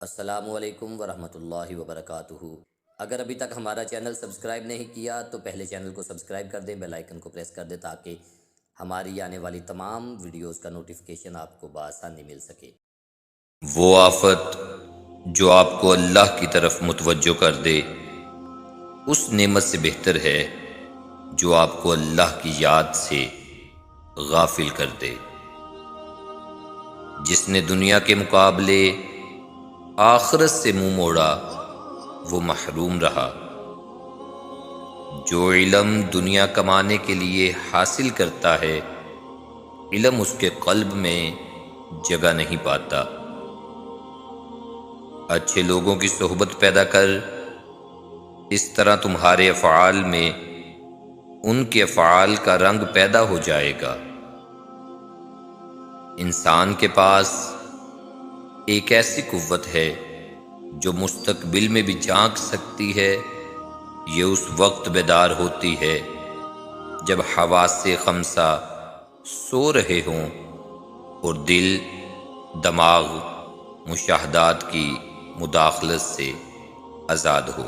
السلام علیکم ورحمۃ اللہ وبرکاتہ۔ اگر ابھی تک ہمارا چینل سبسکرائب نہیں کیا تو پہلے چینل کو سبسکرائب کر دیں، بیل آئیکن کو پریس کر دیں تاکہ ہماری آنے والی تمام ویڈیوز کا نوٹیفیکیشن آپ کو بآسانی مل سکے۔ وہ آفت جو آپ کو اللہ کی طرف متوجہ کر دے اس نعمت سے بہتر ہے جو آپ کو اللہ کی یاد سے غافل کر دے۔ جس نے دنیا کے مقابلے آخرت سے منہ موڑا وہ محروم رہا۔ جو علم دنیا کمانے کے لیے حاصل کرتا ہے علم اس کے قلب میں جگہ نہیں پاتا۔ اچھے لوگوں کی صحبت پیدا کر، اس طرح تمہارے افعال میں ان کے افعال کا رنگ پیدا ہو جائے گا۔ انسان کے پاس ایک ایسی قوت ہے جو مستقبل میں بھی جھانک سکتی ہے۔ یہ اس وقت بیدار ہوتی ہے جب حواس خمسہ سو رہے ہوں اور دل، دماغ مشاہدات کی مداخلت سے آزاد ہو۔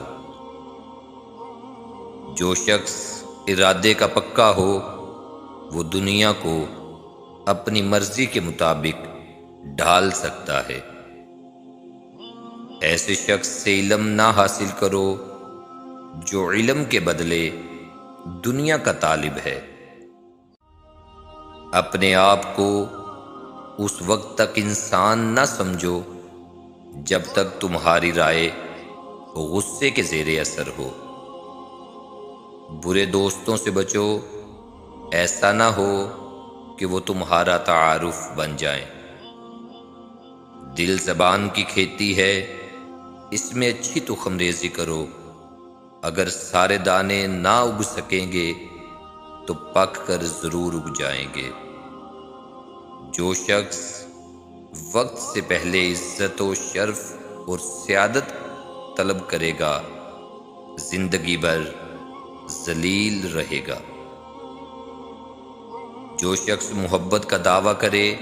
جو شخص ارادے کا پکا ہو وہ دنیا کو اپنی مرضی کے مطابق ڈھال سکتا ہے۔ ایسے شخص سے علم نہ حاصل کرو جو علم کے بدلے دنیا کا طالب ہے۔ اپنے آپ کو اس وقت تک انسان نہ سمجھو جب تک تمہاری رائے غصے کے زیر اثر ہو۔ برے دوستوں سے بچو، ایسا نہ ہو کہ وہ تمہارا تعارف بن جائیں۔ دل زبان کی کھیتی ہے، اس میں اچھی تخم ریزی کرو۔ اگر سارے دانے نہ اگ سکیں گے تو پک کر ضرور اگ جائیں گے۔ جو شخص وقت سے پہلے عزت و شرف اور سعادت طلب کرے گا زندگی بھر ذلیل رہے گا۔ جو شخص محبت کا دعویٰ کرے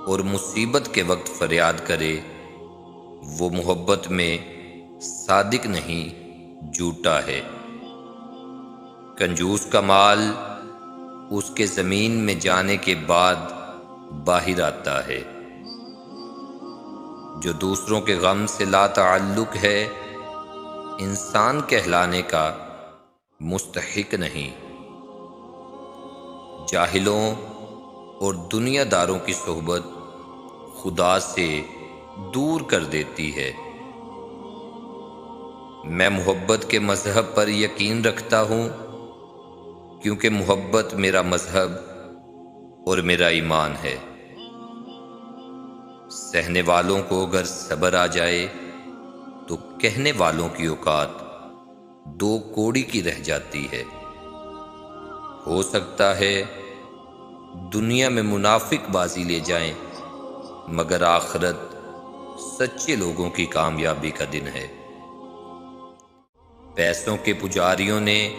اور مصیبت کے وقت فریاد کرے وہ محبت میں صادق نہیں، جھوٹا ہے۔ کنجوس کا مال اس کے زمین میں جانے کے بعد باہر آتا ہے۔ جو دوسروں کے غم سے لا تعلق ہے انسان کہلانے کا مستحق نہیں۔ جاہلوں اور دنیا داروں کی صحبت خدا سے دور کر دیتی ہے۔ میں محبت کے مذہب پر یقین رکھتا ہوں کیونکہ محبت میرا مذہب اور میرا ایمان ہے۔ سہنے والوں کو اگر صبر آ جائے تو کہنے والوں کی اوقات دو کوڑی کی رہ جاتی ہے۔ ہو سکتا ہے دنیا میں منافق بازی لے جائیں مگر آخرت سچے لوگوں کی کامیابی کا دن ہے۔ پیسوں کے پجاریوں نے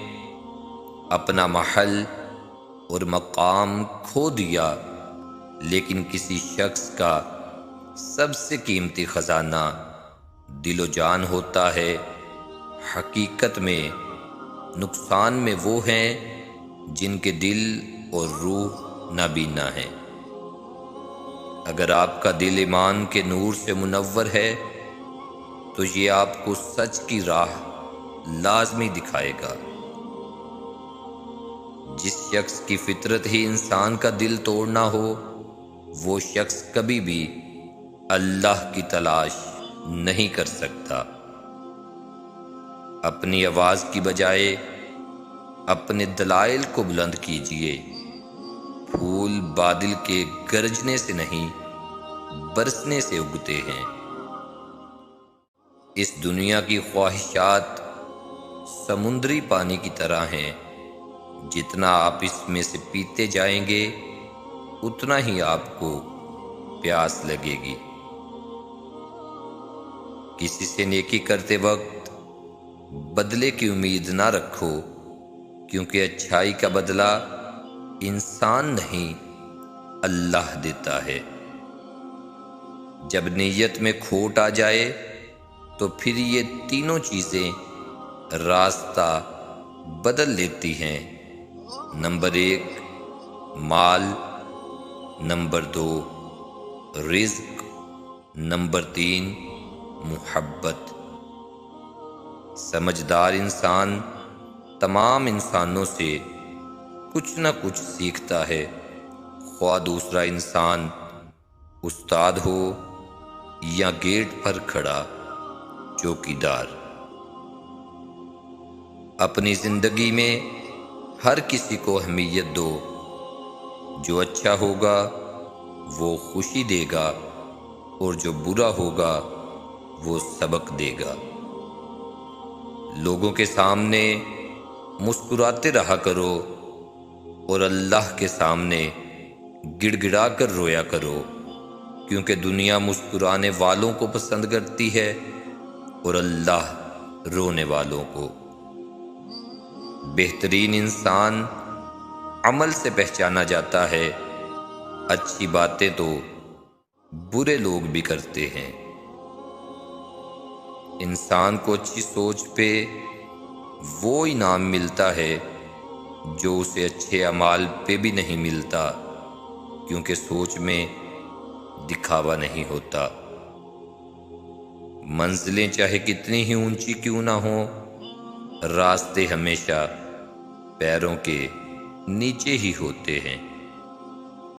اپنا محل اور مقام کھو دیا لیکن کسی شخص کا سب سے قیمتی خزانہ دل و جان ہوتا ہے۔ حقیقت میں نقصان میں وہ ہیں جن کے دل اور روح نابینا ہیں۔ اگر آپ کا دل ایمان کے نور سے منور ہے تو یہ آپ کو سچ کی راہ لازمی دکھائے گا۔ جس شخص کی فطرت ہی انسان کا دل توڑنا ہو وہ شخص کبھی بھی اللہ کی تلاش نہیں کر سکتا۔ اپنی آواز کی بجائے اپنے دلائل کو بلند کیجیے۔ پھول بادل کے گرجنے سے نہیں برسنے سے اگتے ہیں۔ اس دنیا کی خواہشات سمندری پانی کی طرح ہیں، جتنا آپ اس میں سے پیتے جائیں گے اتنا ہی آپ کو پیاس لگے گی۔ کسی سے نیکی کرتے وقت بدلے کی امید نہ رکھو کیونکہ اچھائی کا بدلہ انسان نہیں اللہ دیتا ہے۔ جب نیت میں کھوٹ آ جائے تو پھر یہ تینوں چیزیں راستہ بدل لیتی ہیں۔ نمبر 1 مال، نمبر 2 رزق، نمبر 3 محبت۔ سمجھدار انسان تمام انسانوں سے کچھ نہ کچھ سیکھتا ہے، خواہ دوسرا انسان استاد ہو یا گیٹ پر کھڑا چوکیدار۔ اپنی زندگی میں ہر کسی کو اہمیت دو، جو اچھا ہوگا وہ خوشی دے گا اور جو برا ہوگا وہ سبق دے گا۔ لوگوں کے سامنے مسکراتے رہا کرو اور اللہ کے سامنے گڑ گڑا کر رویا کرو، کیونکہ دنیا مسکرانے والوں کو پسند کرتی ہے اور اللہ رونے والوں کو۔ بہترین انسان عمل سے پہچانا جاتا ہے، اچھی باتیں تو برے لوگ بھی کرتے ہیں۔ انسان کو اچھی سوچ پہ وہ انعام ملتا ہے جو اسے اچھے اعمال پہ بھی نہیں ملتا، کیونکہ سوچ میں دکھاوا نہیں ہوتا۔ منزلیں چاہے کتنی ہی اونچی کیوں نہ ہوں، راستے ہمیشہ پیروں کے نیچے ہی ہوتے ہیں۔